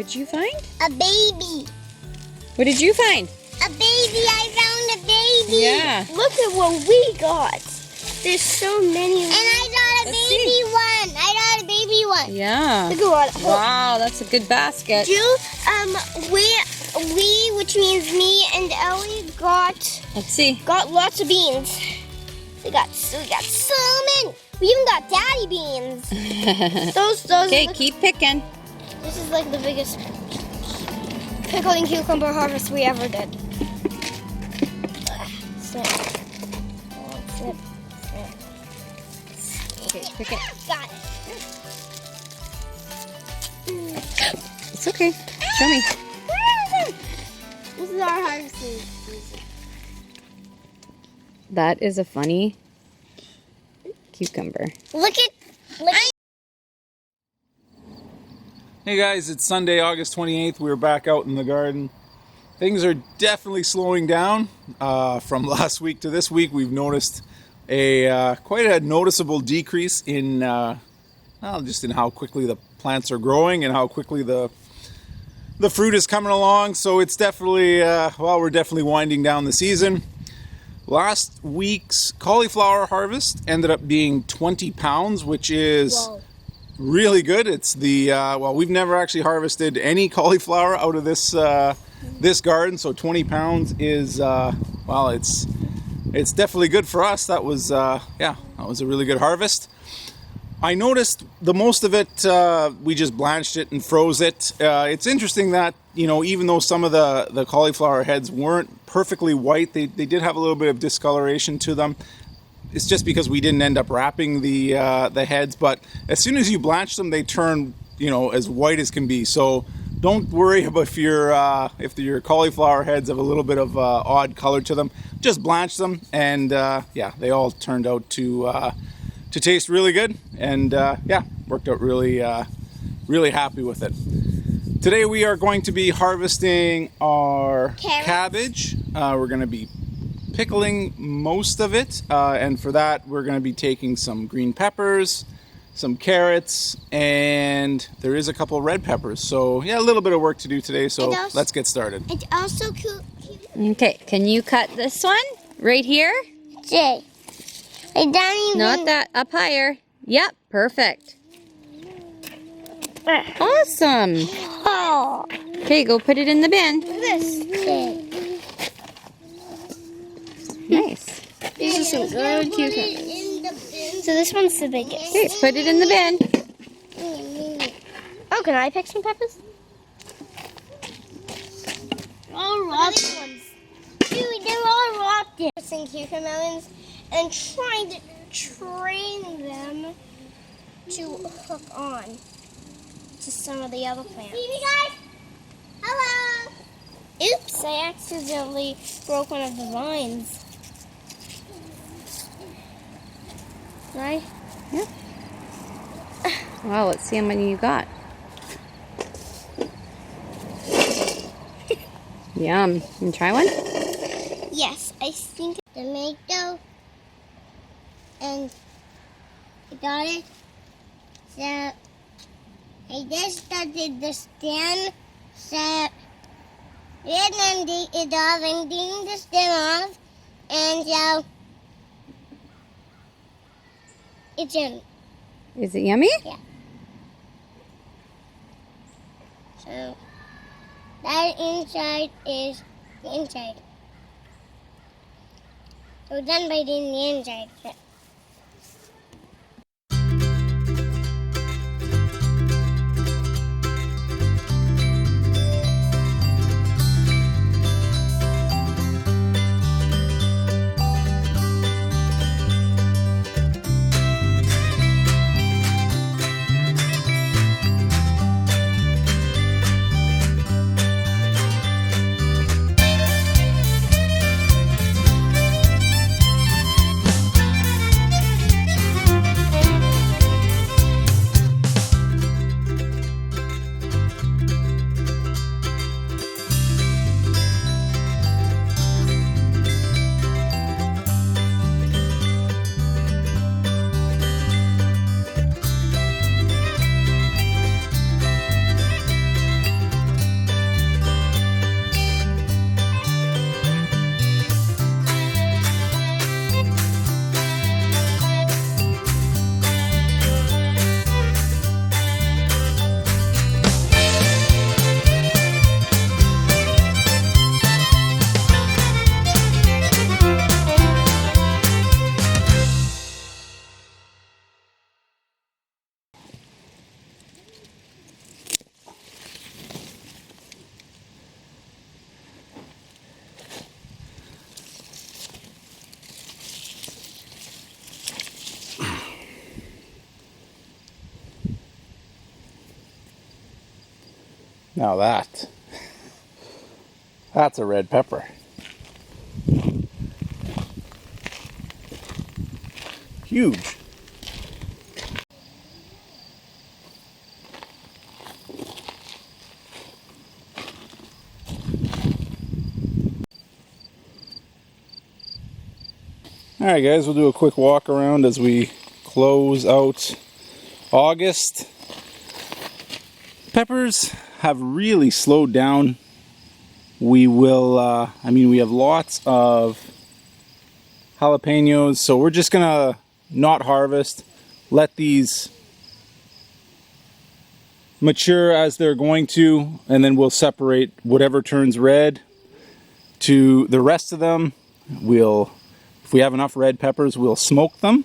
What'd you find? A baby. What did you find? A baby. I found a baby. Yeah. Look at what we got. There's so many. And I got a baby one. I got a baby one. Yeah. Look at what. Wow, that's a good basket. We, which means me and Ellie, got Let's see. lots of beans. We got so many. We even got daddy beans. Those. Okay, keep picking. This is like the biggest pickling cucumber harvest we ever did. Snip. Snip. Okay, pick it. Got it. It's okay. Show me. This is our harvesting season. That is a funny cucumber. Look at. Hey guys, it's Sunday, August 28th. We're back out in the garden. Things are definitely slowing down. From last week to this week, we've noticed quite a noticeable decrease in just in how quickly the plants are growing and how quickly the fruit is coming along. So it's definitely, we're definitely winding down the season. Last week's cauliflower harvest ended up being 20 pounds, which is really good. It's the, we've never actually harvested any cauliflower out of this garden. So 20 pounds is, it's definitely good for us. That was, that was a really good harvest. I noticed the most of it, we just blanched it and froze it. It's interesting that, even though some of the cauliflower heads weren't perfectly white, they did have a little bit of discoloration to them. It's just because we didn't end up wrapping the heads, but as soon as you blanch them, they turn, as white as can be. So don't worry about if your cauliflower heads have a little bit of odd color to them. Just blanch them, and they all turned out to taste really good, and worked out really happy with it. Today we are going to be harvesting our cabbage. We're going to be pickling most of it, and for that we're going to be taking some green peppers, some carrots, and there is a couple red peppers. So a little bit of work to do today, so let's get started. It's also cute. Okay, can you cut this one right here? Jay. I don't even. Not that, up higher. Yep, perfect. Awesome. Oh. Okay, go put it in the bin. Look at this. Okay. Nice. These are some good cucumbers. So this one's the biggest. Okay, put it in the bin. Oh, can I pick some peppers? All rotten ones. Dude, they're all rotten. Some cucumber melons and trying to train them to hook on to some of the other plants. See me, guys? Hello. Oops, I accidentally broke one of the vines. Right? Yeah. Wow, let's see how many you got. Yum. You try one? Yes, I think Tomato. And I got it. So I just started the stem. So and I'm taking it off and taking the stem off. And so it's in. Is it yummy? Yeah. So that inside is the inside. So we're done by doing the inside. Now that's a red pepper. Huge. Alright guys, we'll do a quick walk around as we close out August. Peppers have really slowed down. We will, we have lots of jalapenos, so we're just gonna not harvest, let these mature as they're going to, and then we'll separate whatever turns red to the rest of them. If we have enough red peppers, we'll smoke them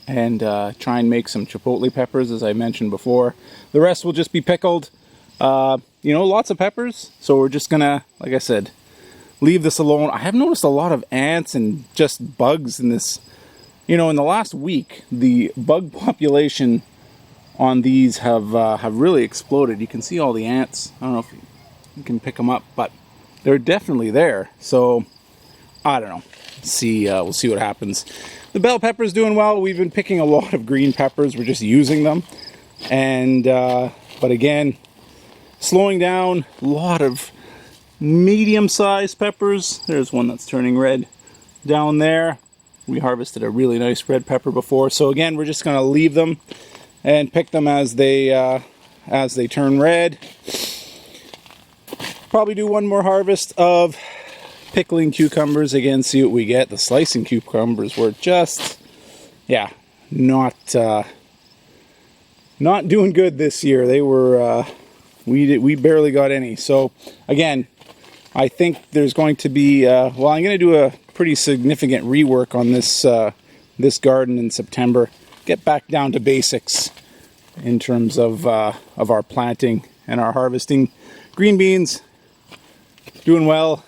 and try and make some chipotle peppers, as I mentioned before. The rest will just be pickled. Lots of peppers, so we're just gonna, like I said, leave this alone. I have noticed a lot of ants and just bugs in this. In the last week, the bug population on these have really exploded. You can see all the ants. I don't know if you can pick them up, but they're definitely there. So I don't know. We'll see what happens. The bell pepper's doing well. We've been picking a lot of green peppers. We're just using them, and but again, slowing down. A lot of medium-sized peppers. There's one that's turning red down there. We harvested a really nice red pepper before, so again, we're just going to leave them and pick them as they turn red. Probably do one more harvest of pickling cucumbers. Again, see what we get. The slicing cucumbers were just, not doing good this year. They were, we barely got any. So again, I think there's going to be, I'm going to do a pretty significant rework on this garden in September. Get back down to basics in terms of our planting and our harvesting. Green beans, doing well.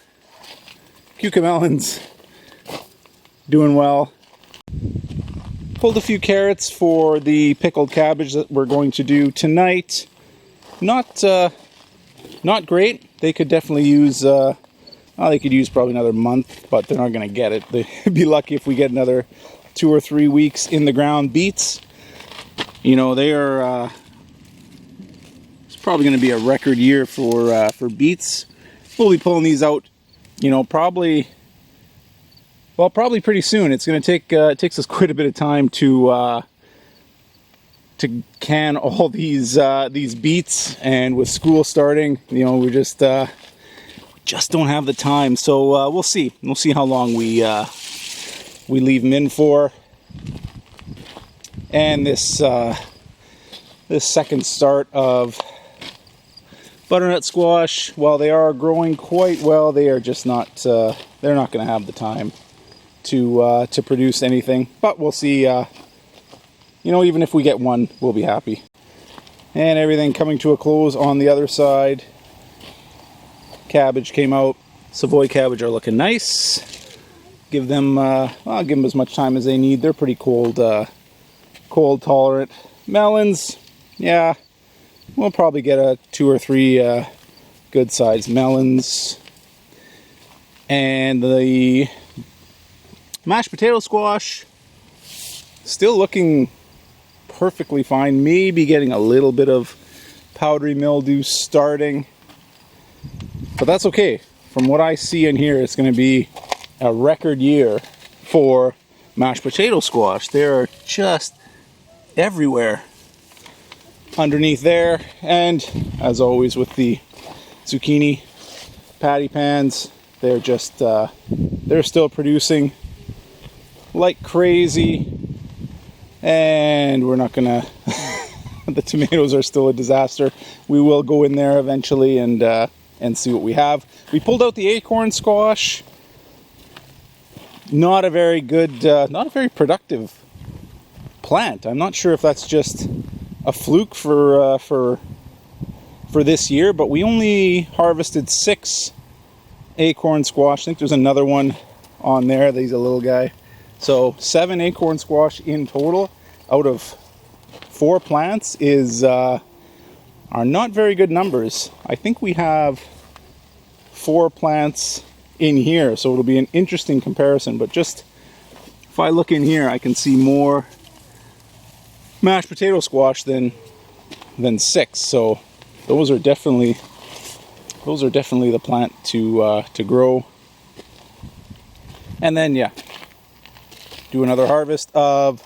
Cucamelons, doing well. Pulled a few carrots for the pickled cabbage that we're going to do tonight. Not great. They could definitely use, they could use probably another month, but they're not going to get it. They'd be lucky if we get another 2 or 3 weeks in the ground. Beets, they are, it's probably going to be a record year for beets. We'll be pulling these out, probably pretty soon. It's going to take, it takes us quite a bit of time to can all these beets, and with school starting, we just don't have the time. So we'll see how long we leave them in for. And this second start of butternut squash, while they are growing quite well, they are just not they're not going to have the time to produce anything. But we'll see. Even if we get one, we'll be happy. And everything coming to a close on the other side. Cabbage came out. Savoy cabbage are looking nice. Give them, I'll give them as much time as they need. They're pretty cold tolerant. Melons, yeah, we'll probably get a 2 or 3 good sized melons. And the mashed potato squash, still looking perfectly fine. Maybe getting a little bit of powdery mildew starting, but that's okay. From what I see in here, it's going to be a record year for mashed potato squash. They're just everywhere underneath there. And as always with the zucchini patty pans, they're just they're still producing like crazy. And we're not gonna the tomatoes are still a disaster. We will go in there eventually and see what we have. We pulled out the acorn squash. Not a very good, not a very productive plant. I'm not sure if that's just a fluke for this year, but we only harvested 6 acorn squash. I think there's another one on there. He's a little guy. So 7 acorn squash in total out of 4 plants is are not very good numbers. I think we have 4 plants in here, so it'll be an interesting comparison. But just if I look in here, I can see more mashed potato squash than 6. So those are definitely the plant to grow. And then, yeah, do another harvest of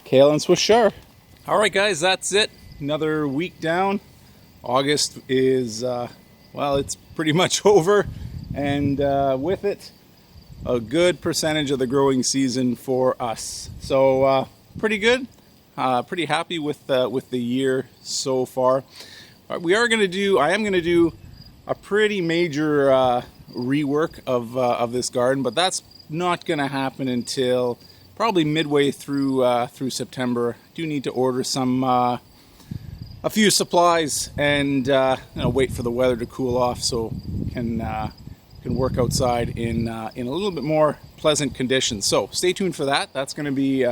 kale and Swiss chard. All right, guys, that's it. Another week down. August is, well, it's pretty much over. And with it, a good percentage of the growing season for us. So pretty good. Pretty happy with the year so far. I am going to do a pretty major rework of this garden, but that's not going to happen until probably midway through September. I do need to order a few supplies and wait for the weather to cool off so can work outside in a little bit more pleasant conditions. So stay tuned for that. That's going to be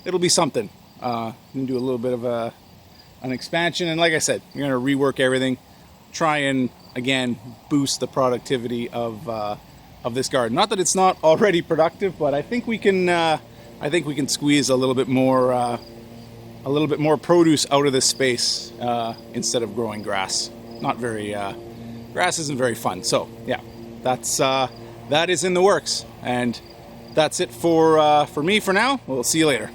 it'll be something. I'm going to do a little bit of an expansion, and like I said, we're going to rework everything, try and again boost the productivity of this garden. Not that it's not already productive, but I think we can squeeze a little bit more produce out of this space instead of growing grass. Grass isn't very fun. So yeah, that is in the works, and that's it for me for now. We'll see you later.